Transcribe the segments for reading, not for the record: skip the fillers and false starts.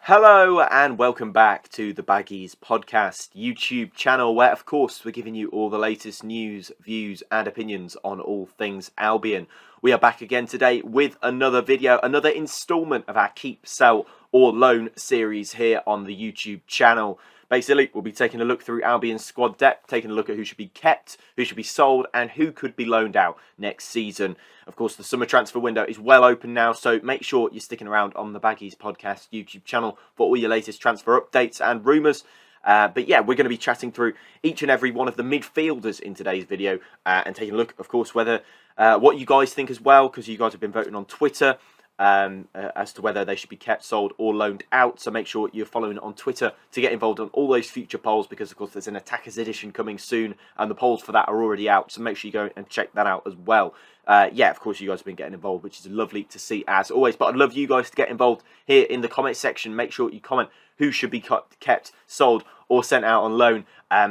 Hello and welcome back to the Baggies podcast YouTube channel where of course we're giving you all the latest news, views and opinions on all things Albion. We are back again today with another video, another instalment of our Keep, Sell or Loan series here on the YouTube channel. Basically, we'll be taking a look through Albion's squad depth, taking a look at who should be kept, who should be sold, and who could be loaned out next season. Of course, the summer transfer window is well open now, so make sure you're sticking around on the Baggies podcast YouTube channel for all your latest transfer updates and rumours. But yeah, we're going to be chatting through each and every one of the midfielders in today's video and taking a look, of course, whether what you guys think as well, because you guys have been voting on Twitter. As to whether they should be kept, sold or loaned out. So make sure you're following on Twitter to get involved on all those future polls, because of course there's an Attackers edition coming soon and the polls for that are already out, so make sure you go and check that out as well. Yeah, of course you guys have been getting involved, which is lovely to see as always, but I'd love you guys to get involved here in the comment section. Make sure you comment who should be kept, sold or sent out on loan.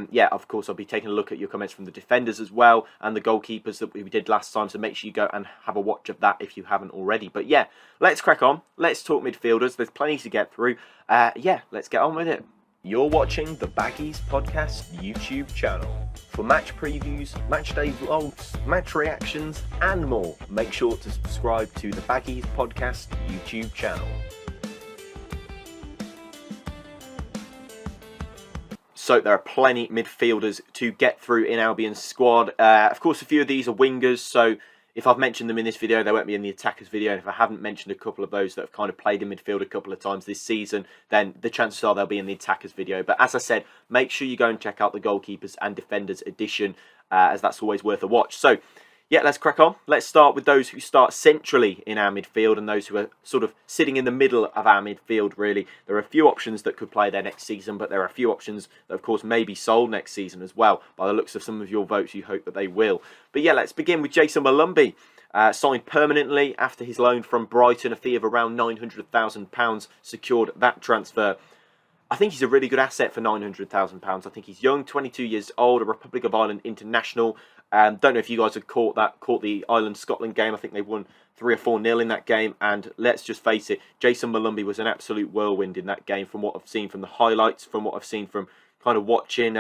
Yeah, of course, I'll be taking a look at your comments from the defenders as well and the goalkeepers that we did last time. So make sure you go and have a watch of that if you haven't already. But yeah, let's crack on. Let's talk midfielders. There's plenty to get through. Yeah, let's get on with it. You're watching the Baggies Podcast YouTube channel. For match previews, match day vlogs, match reactions and more, make sure to subscribe to the Baggies Podcast YouTube channel. So there are plenty midfielders to get through in Albion's squad. Of course, a few of these are wingers, so if I've mentioned them in this video, they won't be in the attackers video. And if I haven't mentioned a couple of those that have kind of played in midfield a couple of times this season, then the chances are they'll be in the attackers video. But as I said, make sure you go and check out the goalkeepers and defenders edition, as that's always worth a watch. So yeah, let's crack on. Let's start with those who start centrally in our midfield and those who are sort of sitting in the middle of our midfield, really. There are a few options that could play there next season, but there are a few options that, of course, may be sold next season as well. By the looks of some of your votes, you hope that they will. But yeah, let's begin with Jason Molumby. Signed permanently after his loan from Brighton, a fee of around £900,000 secured that transfer. I think he's a really good asset for £900,000. I think he's young, 22 years old, a Republic of Ireland international. Don't know if you guys have caught the Ireland-Scotland game. I think they won 3 or 4-0 in that game. And let's just face it, Jason Molumby was an absolute whirlwind in that game from what I've seen from the highlights, from what I've seen from kind of watching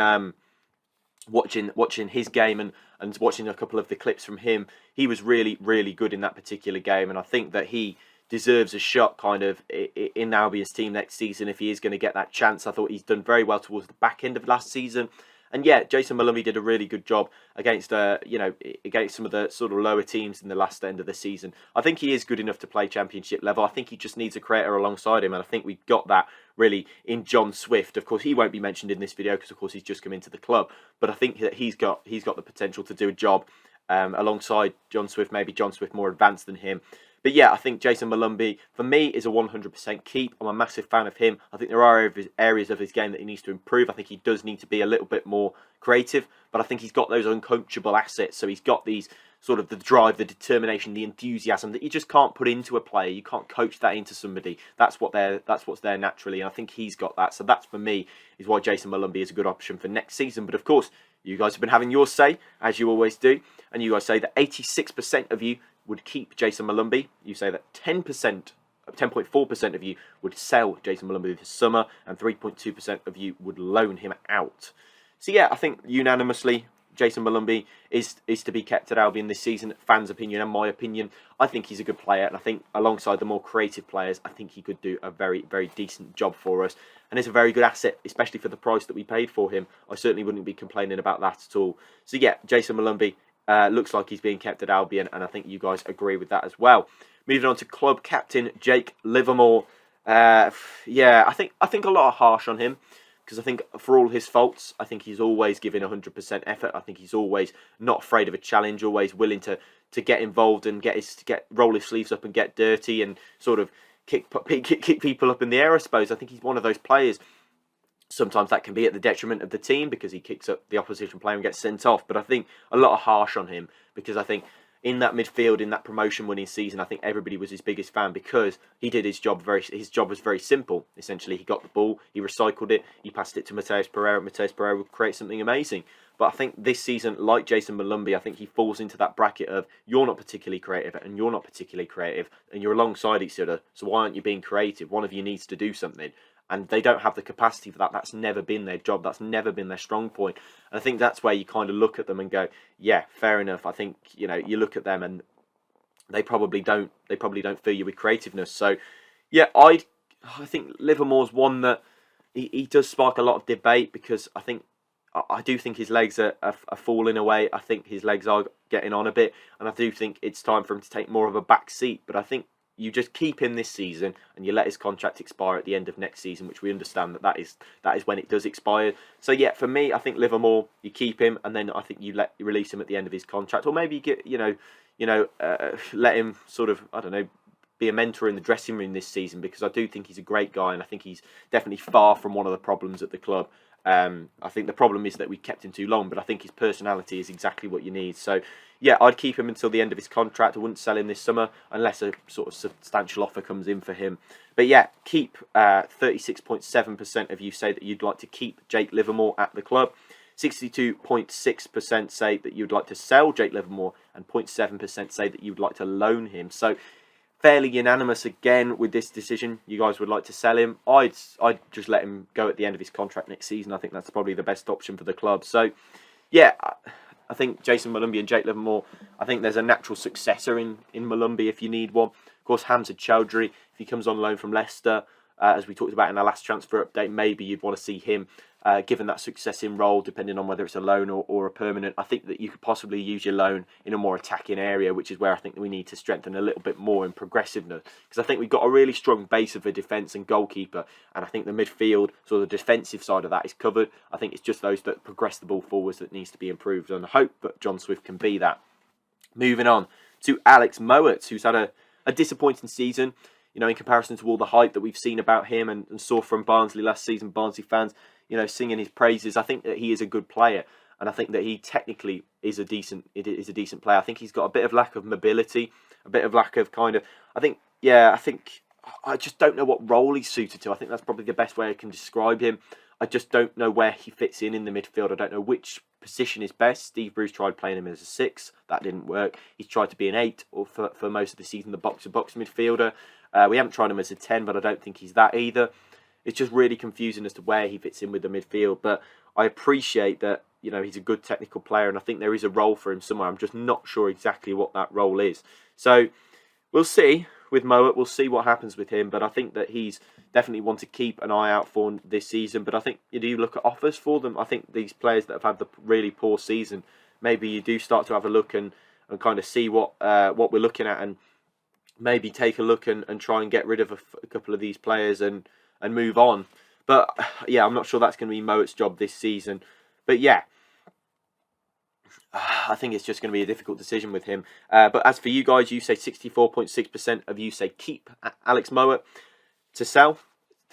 his game and watching a couple of the clips from him. He was really, really good in that particular game. And I think that he deserves a shot kind of in Albion's team next season if he is going to get that chance. I thought he's done very well towards the back end of last season. And yeah, Jason Molumby did a really good job against against some of the sort of lower teams in the last end of the season. I think he is good enough to play championship level. I think he just needs a creator alongside him, and I think we've got that really in John Swift. Of course, he won't be mentioned in this video because of course he's just come into the club, but I think that he's got the potential to do a job alongside John Swift, maybe John Swift more advanced than him. But yeah, I think Jason Molumby, for me, is a 100% keep. I'm a massive fan of him. I think there are areas of his game that he needs to improve. I think he does need to be a little bit more creative, but I think he's got those uncoachable assets. So he's got these sort of the drive, the determination, the enthusiasm that you just can't put into a player. You can't coach that into somebody. That's what's there naturally, and I think he's got that. So that's, for me, is why Jason Molumby is a good option for next season. But of course, you guys have been having your say, as you always do, and you guys say that 86% of you would keep Jason Molumby. You say that 10.4% of you would sell Jason Molumby this summer, and 3.2% of you would loan him out. So yeah, I think unanimously Jason Molumby is to be kept at Albion this season. Fans' opinion and my opinion, I think he's a good player, and I think alongside the more creative players, I think he could do a very, very decent job for us, and is a very good asset, especially for the price that we paid for him. I certainly wouldn't be complaining about that at all. So yeah, Jason Molumby looks like he's being kept at Albion, and I think you guys agree with that as well. Moving on to club captain Jake Livermore. Yeah, I think a lot are harsh on him, because I think for all his faults, I think he's always giving 100% effort. I think he's always not afraid of a challenge, always willing to get involved and roll his sleeves up and get dirty and sort of kick people up in the air, I suppose. I think he's one of those players. Sometimes that can be at the detriment of the team because he kicks up the opposition player and gets sent off. But I think a lot are harsh on him, because I think in that midfield, in that promotion-winning season, I think everybody was his biggest fan because he did his job his job was very simple. Essentially, he got the ball, he recycled it, he passed it to Mateus Pereira. Mateus Pereira would create something amazing. But I think this season, like Jason Malumbi, I think he falls into that bracket of you're not particularly creative and you're not particularly creative and you're alongside each other. So why aren't you being creative? One of you needs to do something. And they don't have the capacity for that. That's never been their job. That's never been their strong point. And I think that's where you kind of look at them and go, yeah, fair enough. I think, you know, you look at them and they probably don't fill you with creativeness. So yeah, I think Livermore's one that he does spark a lot of debate, because I do think his legs are falling away. I think his legs are getting on a bit, and I do think it's time for him to take more of a back seat. But I think you just keep him this season and you let his contract expire at the end of next season, which we understand that is when it does expire. So yeah, for me, I think Livermore, you keep him, and then I think you release him at the end of his contract, or maybe you get let him sort of, I don't know, be a mentor in the dressing room this season, because I do think he's a great guy, and I think he's definitely far from one of the problems at the club. I think the problem is that we kept him too long, but I think his personality is exactly what you need. So yeah, I'd keep him until the end of his contract. I wouldn't sell him this summer unless a sort of substantial offer comes in for him. But yeah, keep 36.7% of you say that you'd like to keep Jake Livermore at the club. 62.6% say that you'd like to sell Jake Livermore, and 0.7% say that you'd like to loan him. So fairly unanimous again with this decision. You guys would like to sell him. I'd just let him go at the end of his contract next season. I think that's probably the best option for the club. So yeah, I think Jason Malumbi and Jake Livermore, I think there's a natural successor in Malumbi if you need one. Of course, Hamza Chowdhury, if he comes on loan from Leicester, as we talked about in our last transfer update, maybe you'd want to see him given that successing role, depending on whether it's a loan or a permanent. I think that you could possibly use your loan in a more attacking area, which is where I think that we need to strengthen a little bit more in progressiveness. Because I think we've got a really strong base of a defence and goalkeeper, and I think the midfield, so the defensive side of that is covered. I think it's just those that progress the ball forwards that needs to be improved, and I hope that John Swift can be that. Moving on to Alex Mowat, who's had a disappointing season, you know, in comparison to all the hype that we've seen about him and saw from Barnsley last season. Barnsley fans, you know, singing his praises. I think that he is a good player, and I think that he technically is a decent player. I think he's got a bit of lack of mobility, a bit of lack of kind of. I just don't know what role he's suited to. I think that's probably the best way I can describe him. I just don't know where he fits in the midfield. I don't know which position is best. Steve Bruce tried playing him as a 6. That didn't work. He's tried to be an 8, or for most of the season, the box-to-box midfielder. We haven't tried him as a 10, but I don't think he's that either. It's just really confusing as to where he fits in with the midfield. But I appreciate that, you know, he's a good technical player, and I think there is a role for him somewhere. I'm just not sure exactly what that role is. So we'll see with Mowat. We'll see what happens with him. But I think that he's definitely one to keep an eye out for this season. But I think you do look at offers for them. I think these players that have had the really poor season, maybe you do start to have a look and kind of see what we're looking at, and maybe take a look and try and get rid of a couple of these players and move on. But yeah, I'm not sure that's going to be Mowat's job this season. But yeah, I think it's just going to be a difficult decision with him. But as for you guys, you say 64.6% of you say keep Alex Mowat. To sell,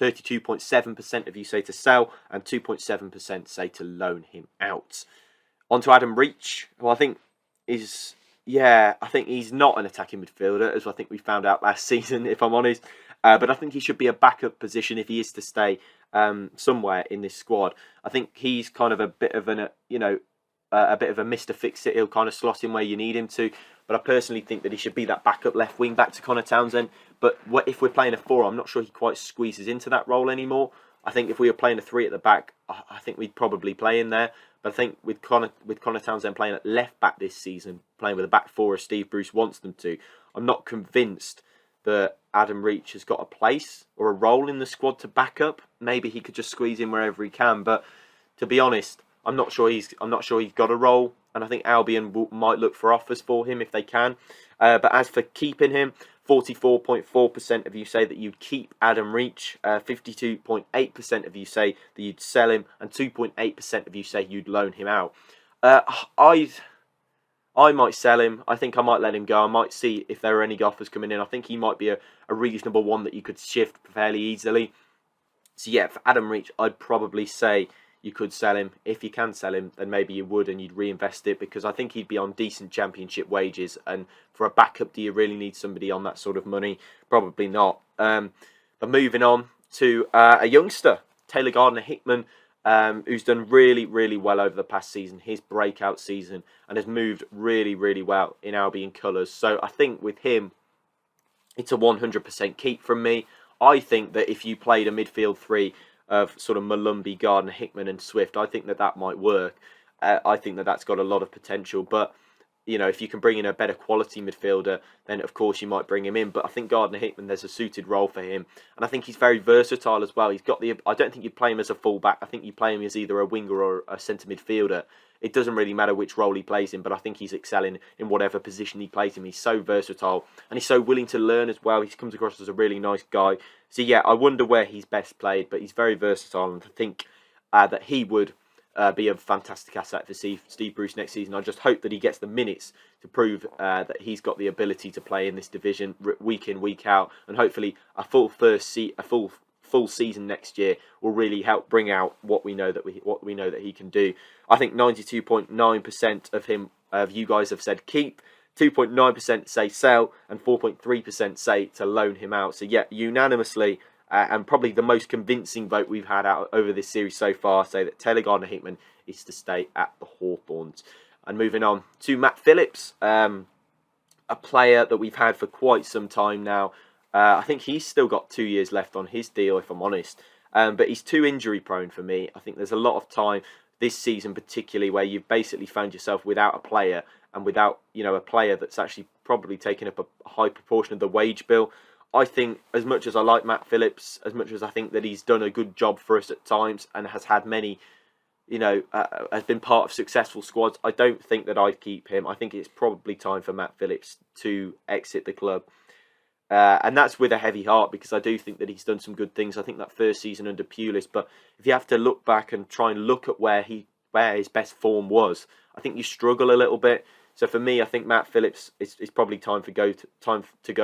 32.7% of you say to sell, and 2.7% say to loan him out. On to Adam Reach, who I think is... Yeah, I think he's not an attacking midfielder, as I think we found out last season, if I'm honest. But I think he should be a backup position if he is to stay somewhere in this squad. I think he's kind of a bit of a Mr. Fix-It. He'll kind of slot in where you need him to. But I personally think that he should be that backup left wing back to Connor Townsend. But if we're playing a 4, I'm not sure he quite squeezes into that role anymore. I think if we were playing a 3 at the back, I think we'd probably play in there. But I think with Connor Townsend playing at left back this season, playing with a back 4 as Steve Bruce wants them to, I'm not convinced that Adam Reach has got a place or a role in the squad to back up. Maybe he could just squeeze in wherever he can. But to be honest, I'm not sure he's got a role, and I think Albion might look for offers for him if they can. But as for keeping him, 44.4% of you say that you'd keep Adam Reach, 52.8% of you say that you'd sell him, and 2.8% of you say you'd loan him out. I might sell him. I think I might let him go. I might see if there are any offers coming in. I think he might be a reasonable one that you could shift fairly easily. So yeah, for Adam Reach, I'd probably say you could sell him. If you can sell him, then maybe you would, and you'd reinvest it, because I think he'd be on decent Championship wages. And for a backup, do you really need somebody on that sort of money? Probably not. But moving on to a youngster, Taylor Gardner-Hickman. who's done really, really well over the past season, his breakout season, and has moved really, really well in Albion colours. So I think with him, it's a 100% keep from me. I think that if you played a midfield three of sort of Malumbi, Gardner, Hickman and Swift, I think that that might work. I think that that's got a lot of potential. But, you know, if you can bring in a better quality midfielder, then of course you might bring him in. But I think Gardner Hickman, there's a suited role for him. And I think he's very versatile as well. He's got the. I don't think you play him as a fullback. I think you play him as either a winger or a centre midfielder. It doesn't really matter which role he plays in, but I think he's excelling in whatever position he plays in. He's so versatile and he's so willing to learn as well. He comes across as a really nice guy. So yeah, I wonder where he's best played, but he's very versatile, and I think that he would be a fantastic asset for Steve Bruce next season. I just hope that he gets the minutes to prove that he's got the ability to play in this division week in, week out, and hopefully a full season next year will really help bring out what we know that he can do. I think 92.9% of you guys have said keep, 2.9% say sell, and 4.3% say to loan him out. So yeah, unanimously, and probably the most convincing vote we've had out over this series so far, say that Taylor Gardner-Hickman is to stay at the Hawthorns. And moving on to Matt Phillips, a player that we've had for quite some time now. I think he's still got 2 years left on his deal, if I'm honest. But he's too injury prone for me. I think there's a lot of time this season, particularly, where you've basically found yourself without a player, and without, you know, a player that's actually probably taken up a high proportion of the wage bill. I think, as much as I like Matt Phillips, as much as I think that he's done a good job for us at times and has had many, you know, has been part of successful squads, I don't think that I'd keep him. I think it's probably time for Matt Phillips to exit the club. And that's with a heavy heart, because I do think that he's done some good things. I think that first season under Pulis, but if you have to look back and try and look at where his best form was, I think you struggle a little bit. So for me, I think Matt Phillips is probably time to go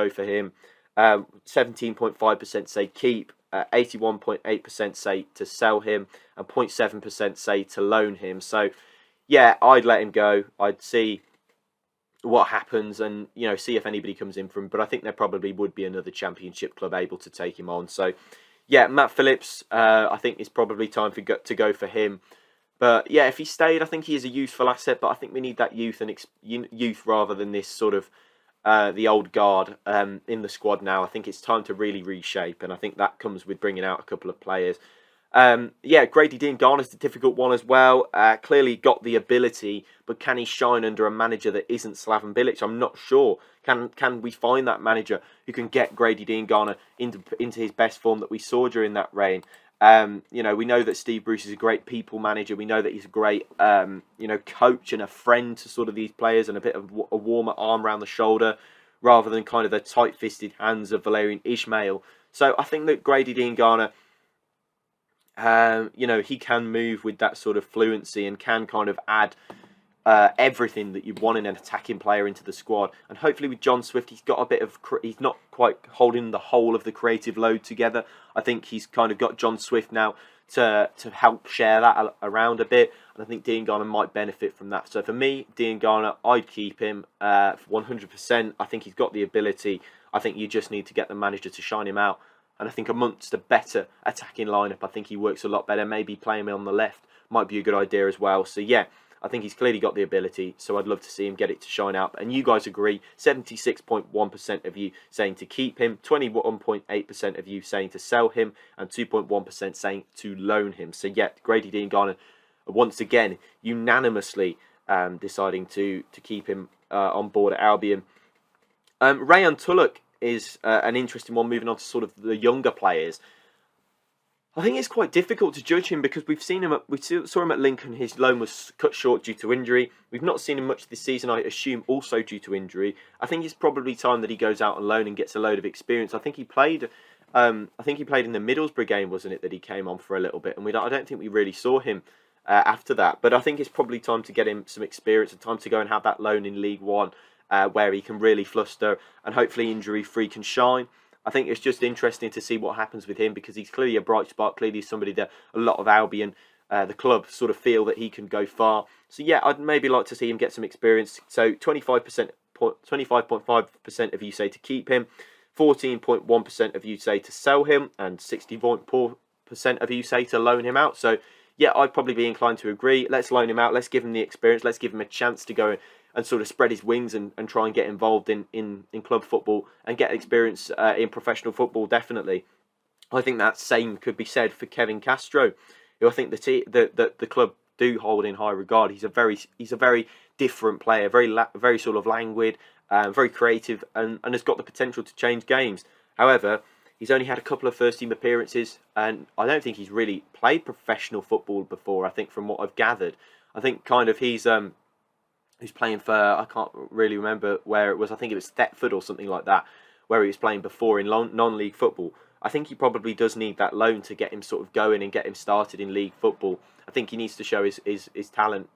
for him. 17.5% say keep, 81.8% say to sell him, and 0.7% say to loan him. So yeah, I'd let him go. I'd see what happens, and, you know, see if anybody comes in for him. But I think there probably would be another Championship club able to take him on. So yeah, Matt Phillips, I think it's probably time to go for him. But yeah, if he stayed, I think he is a useful asset. But I think we need that youth rather than this sort of the old guard in the squad now. I think it's time to really reshape, and I think that comes with bringing out a couple of players. Yeah, Grady Dean Garner's a difficult one as well. Clearly got the ability, but can he shine under a manager that isn't Slaven Bilic? I'm not sure. Can we find that manager who can get Grady Dean Garner into his best form that we saw during that reign? You know, we know that Steve Bruce is a great people manager. We know that he's a great, you know, coach and a friend to sort of these players, and a bit of a warmer arm around the shoulder, rather than kind of the tight-fisted hands of Valerian Ismail. So I think that Grady Dean Garner, you know, he can move with that sort of fluency and can kind of add everything that you want in an attacking player into the squad. And hopefully with John Swift, he's got a bit of, he's not quite holding the whole of the creative load together. I think he's kind of got John Swift now to help share that around a bit. And I think Dean Garner might benefit from that. So for me, Dean Garner, I'd keep him 100%. I think he's got the ability. I think you just need to get the manager to shine him out. And I think amongst a better attacking lineup, I think he works a lot better. Maybe playing him on the left might be a good idea as well. So yeah, I think he's clearly got the ability. So I'd love to see him get it to shine out. And you guys agree, 76.1% of you saying to keep him, 21.8% of you saying to sell him, and 2.1% saying to loan him. So yeah, Grady Dean Garner, once again, unanimously deciding to keep him on board at Albion. Rayan Tulloch is an interesting one, moving on to sort of the younger players. I think it's quite difficult to judge him, because we've seen him. We saw him at Lincoln. His loan was cut short due to injury. We've not seen him much this season, I assume, also due to injury. I think it's probably time that he goes out on loan and gets a load of experience. I think he played. I think he played in the Middlesbrough game, wasn't it, that he came on for a little bit, and I don't think we really saw him after that. But I think it's probably time to get him some experience, and time to go and have that loan in League One, where he can really fluster and hopefully injury-free can shine. I think it's just interesting to see what happens with him, because he's clearly a bright spot. Clearly somebody that a lot of Albion, the club, sort of feel that he can go far. So yeah, I'd maybe like to see him get some experience. So 25.5% of you say to keep him, 14.1% of you say to sell him, and 60.4% of you say to loan him out. So yeah, I'd probably be inclined to agree. Let's loan him out. Let's give him the experience. Let's give him a chance to go and sort of spread his wings and try and get involved in club football and get experience in professional football, definitely. I think that same could be said for Kevin Castro, who I think the club do hold in high regard. He's a very different player, very sort of languid, very creative, and has got the potential to change games. However, he's only had a couple of first-team appearances, and I don't think he's really played professional football before. I think from what I've gathered, I think kind of he's playing for, I can't really remember where it was. I think it was Thetford or something like that, where he was playing before in non-league football. I think he probably does need that loan to get him sort of going and get him started in league football. I think he needs to show his talent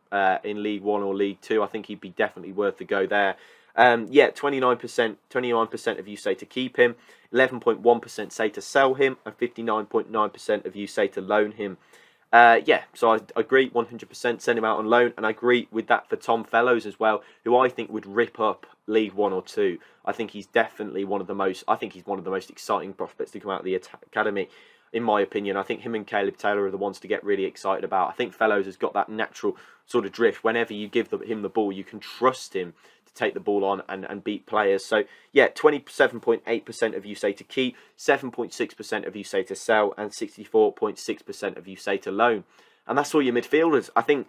in League One or League Two. I think he'd be definitely worth the go there. Yeah, 29% of you say to keep him, 11.1% say to sell him, and 59.9% of you say to loan him. Yeah, so I agree 100%, send him out on loan, and I agree with that for Tom Fellows as well, who I think would rip up League One or Two. I think he's definitely one of the most exciting prospects to come out of the academy, in my opinion. I think him and Caleb Taylor are the ones to get really excited about. I think Fellows has got that natural sort of drift. Whenever you give him the ball, you can trust him to take the ball on and beat players. So yeah, 27.8% of you say to keep, 7.6% of you say to sell, and 64.6% of you say to loan. And that's all your midfielders. I think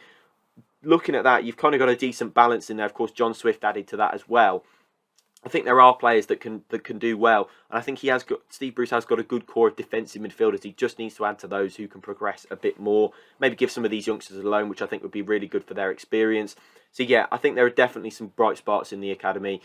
looking at that, you've kind of got a decent balance in there. Of course, John Swift added to that as well. I think there are players that can do well, and I think Steve Bruce has got a good core of defensive midfielders. He just needs to add to those who can progress a bit more. Maybe give some of these youngsters a loan, which I think would be really good for their experience. So yeah, I think there are definitely some bright spots in the academy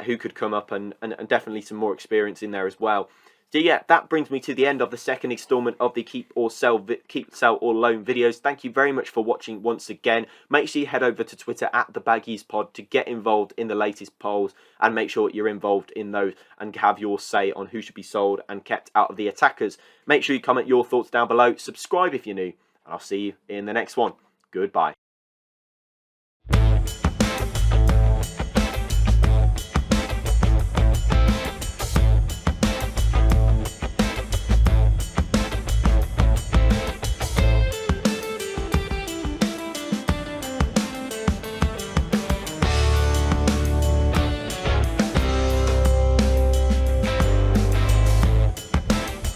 who could come up, and definitely some more experience in there as well. So yeah, that brings me to the end of the second instalment of the keep, sell, or loan videos. Thank you very much for watching once again. Make sure you head over to Twitter at thebaggiespodcast to get involved in the latest polls, and make sure you're involved in those and have your say on who should be sold and kept out of the attackers. Make sure you comment your thoughts down below. Subscribe if you're new, and I'll see you in the next one. Goodbye.